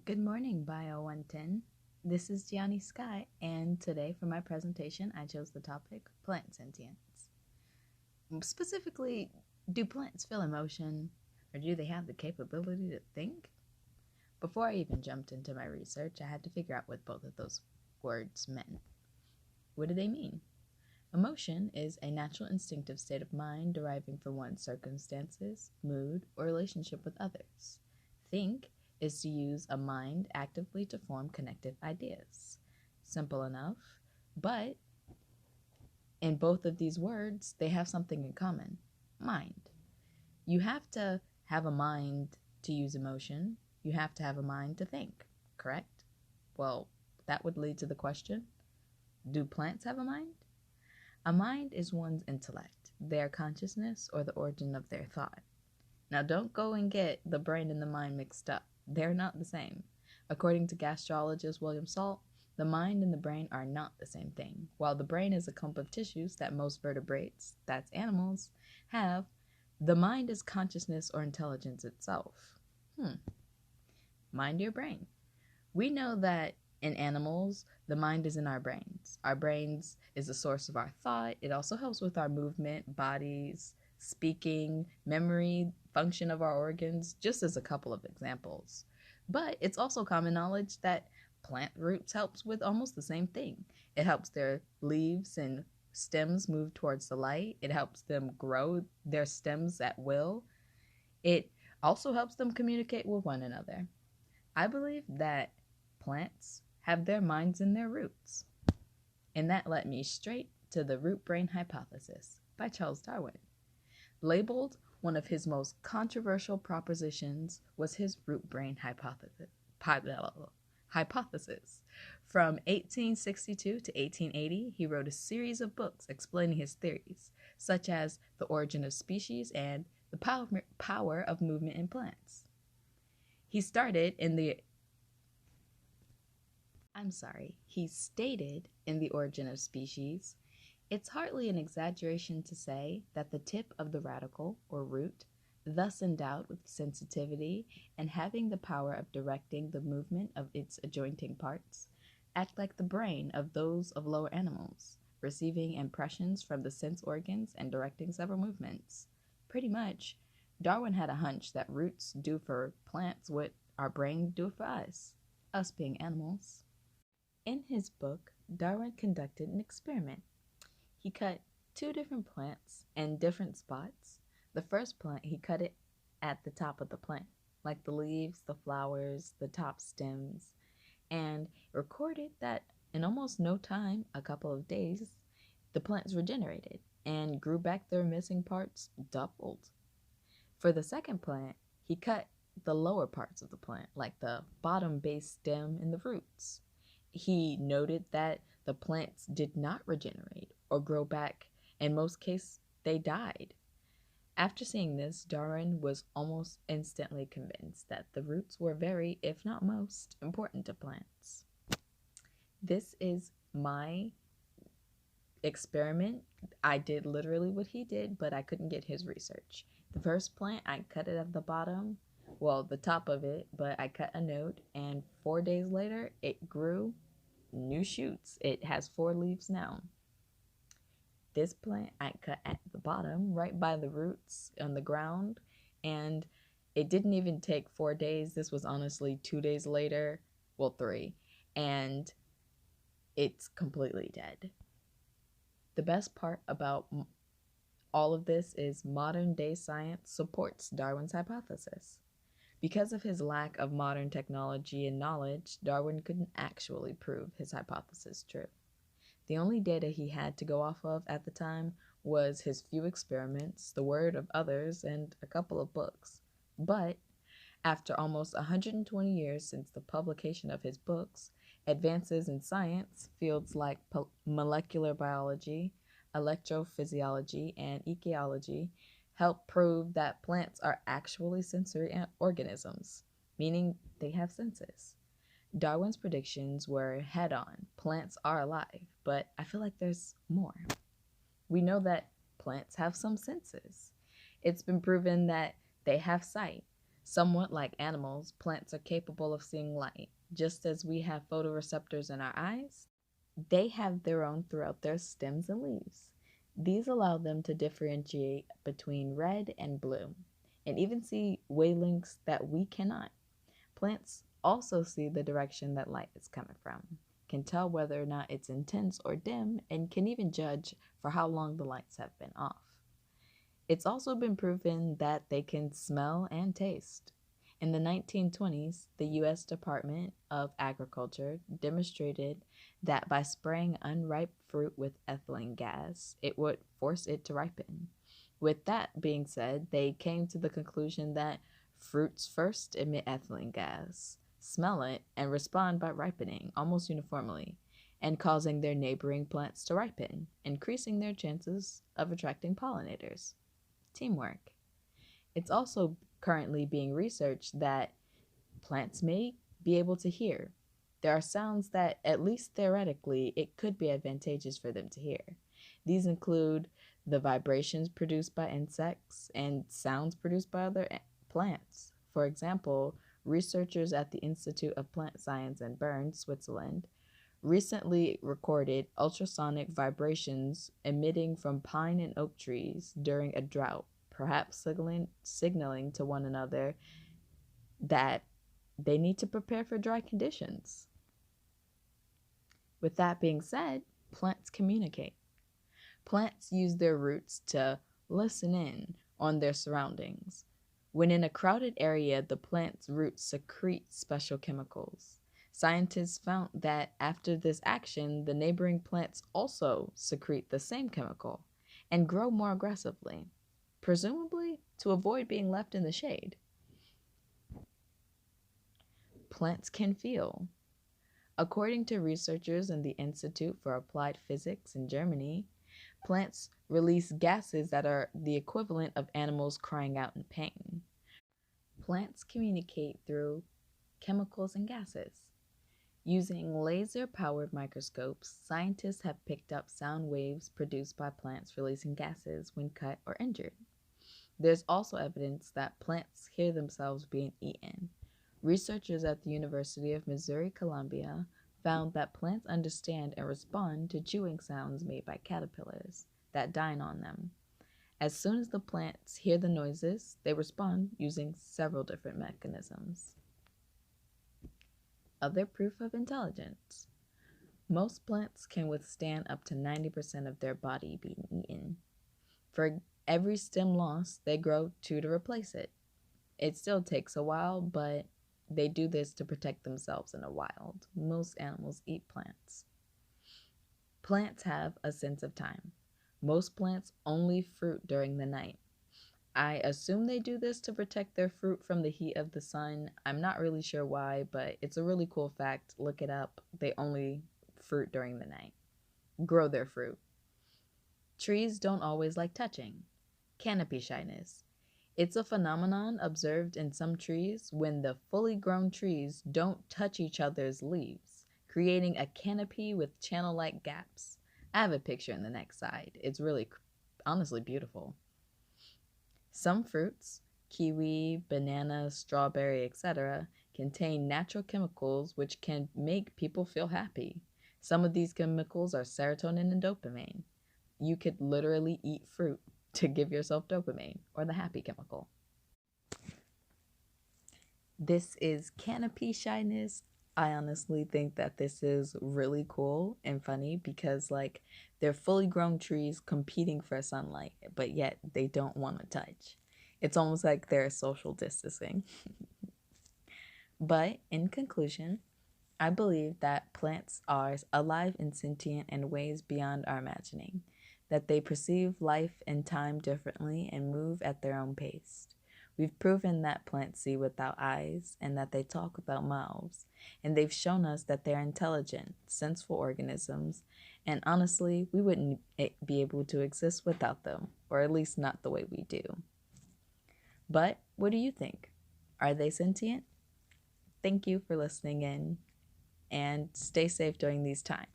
Good morning, Bio-110. This is Gianni Sky, and today for my presentation, I chose the topic plant sentience. Specifically, do plants feel emotion, or do they have the capability to think? Before I even jumped into my research, I had to figure out what both of those words meant. What do they mean? Emotion is a natural instinctive state of mind deriving from one's circumstances, mood, or relationship with others. Think is to use a mind actively to form connected ideas. Simple enough, but in both of these words, they have something in common: mind. You have to have a mind to use emotion, you have to have a mind to think, correct? Well, that would lead to the question, do plants have a mind? A mind is one's intellect, their consciousness, or the origin of their thought. Now, don't go and get the brain and the mind mixed up. They're not the same. According to gastrologist William Salt, the mind and the brain are not the same thing. While the brain is a clump of tissues that most vertebrates, that's animals, have, the mind is consciousness or intelligence itself. Mind your brain. We know that in animals, the mind is in our brains. Our brains is the source of our thought. It also helps with our movement, bodies, speaking, memory, function of our organs, just as a couple of examples. But it's also common knowledge that plant roots helps with almost the same thing. It helps their leaves and stems move towards the light. It helps them grow their stems at will. It also helps them communicate with one another. I believe that plants have their minds in their roots. And that led me straight to the root brain hypothesis by Charles Darwin. Labeled one of his most controversial propositions was his root brain hypothesis. From 1862 to 1880, he wrote a series of books explaining his theories, such as The Origin of Species and The Power of Movement in Plants. He stated in The Origin of Species, it's hardly an exaggeration to say that the tip of the radicle, or root, thus endowed with sensitivity and having the power of directing the movement of its adjoining parts, act like the brain of those of lower animals, receiving impressions from the sense organs and directing several movements. Pretty much, Darwin had a hunch that roots do for plants what our brain do for us being animals. In his book, Darwin conducted an experiment. He cut two different plants in different spots. The first plant, he cut it at the top of the plant, like the leaves, the flowers, the top stems, and recorded that in almost no time, a couple of days, the plants regenerated and grew back their missing parts doubled. For the second plant, he cut the lower parts of the plant, like the bottom base stem and the roots. He noted that the plants did not regenerate or grow back. In most cases, they died. After seeing this, Darwin was almost instantly convinced that the roots were very, if not most, important to plants. This is my experiment. I did literally what he did, but I couldn't get his research. The first plant, I cut it at the bottom, well, the top of it, but I cut a node, and 4 days later, it grew new shoots. It has 4 leaves now. This plant I cut at the bottom, right by the roots on the ground, and it didn't even take 4 days. This was honestly 2 days later, well, 3, and it's completely dead. The best part about all of this is modern day science supports Darwin's hypothesis. Because of his lack of modern technology and knowledge, Darwin couldn't actually prove his hypothesis true. The only data he had to go off of at the time was his few experiments, the word of others, and a couple of books. But after almost 120 years since the publication of his books, advances in science, fields like molecular biology, electrophysiology, and ecology, help prove that plants are actually sensory organisms, meaning they have senses. Darwin's predictions were head on. Plants are alive, but I feel like there's more. We know that plants have some senses. It's been proven that they have sight. Somewhat like animals, plants are capable of seeing light. Just as we have photoreceptors in our eyes, they have their own throughout their stems and leaves. These allow them to differentiate between red and blue, and even see wavelengths that we cannot. Plants also see the direction that light is coming from, can tell whether or not it's intense or dim, and can even judge for how long the lights have been off. It's also been proven that they can smell and taste. In the 1920s, the U.S. Department of Agriculture demonstrated that by spraying unripe fruit with ethylene gas, it would force it to ripen. With that being said, they came to the conclusion that fruits first emit ethylene gas, smell it, and respond by ripening almost uniformly, and causing their neighboring plants to ripen, increasing their chances of attracting pollinators. Teamwork. It's also currently being researched that plants may be able to hear. There are sounds that, at least theoretically, it could be advantageous for them to hear. These include the vibrations produced by insects and sounds produced by other plants. For example, researchers at the Institute of Plant Science in Bern, Switzerland, recently recorded ultrasonic vibrations emitting from pine and oak trees during a drought, perhaps signaling to one another that they need to prepare for dry conditions. With that being said, plants communicate. Plants use their roots to listen in on their surroundings. When in a crowded area, the plant's roots secrete special chemicals. Scientists found that after this action, the neighboring plants also secrete the same chemical and grow more aggressively, presumably to avoid being left in the shade. Plants can feel. According to researchers in the Institute for Applied Physics in Germany, plants release gases that are the equivalent of animals crying out in pain. Plants communicate through chemicals and gases. Using laser-powered microscopes, scientists have picked up sound waves produced by plants releasing gases when cut or injured. There's also evidence that plants hear themselves being eaten. Researchers at the University of Missouri-Columbia found that plants understand and respond to chewing sounds made by caterpillars that dine on them. As soon as the plants hear the noises, they respond using several different mechanisms. Other proof of intelligence. Most plants can withstand up to 90% of their body being eaten. For every stem lost, they grow two to replace it. It still takes a while, but they do this to protect themselves in the wild. Most animals eat plants. Plants have a sense of time. Most plants only fruit during the night. I assume they do this to protect their fruit from the heat of the sun. I'm not really sure why, but it's a really cool fact. Look it up. They only fruit during the night. Grow their fruit. Trees don't always like touching. Canopy shyness. It's a phenomenon observed in some trees when the fully grown trees don't touch each other's leaves, creating a canopy with channel-like gaps. I have a picture in the next slide. It's really, honestly beautiful. Some fruits, kiwi, banana, strawberry, etc., contain natural chemicals which can make people feel happy. Some of these chemicals are serotonin and dopamine. You could literally eat fruit to give yourself dopamine, or the happy chemical. This is canopy shyness. I honestly think that this is really cool and funny because they're fully grown trees competing for sunlight, but yet they don't want to touch. It's almost like they're social distancing. But in conclusion, I believe that plants are alive and sentient in ways beyond our imagining, that they perceive life and time differently and move at their own pace. We've proven that plants see without eyes and that they talk without mouths, and they've shown us that they're intelligent, senseful organisms, and honestly, we wouldn't be able to exist without them, or at least not the way we do. But what do you think? Are they sentient? Thank you for listening in, and stay safe during these times.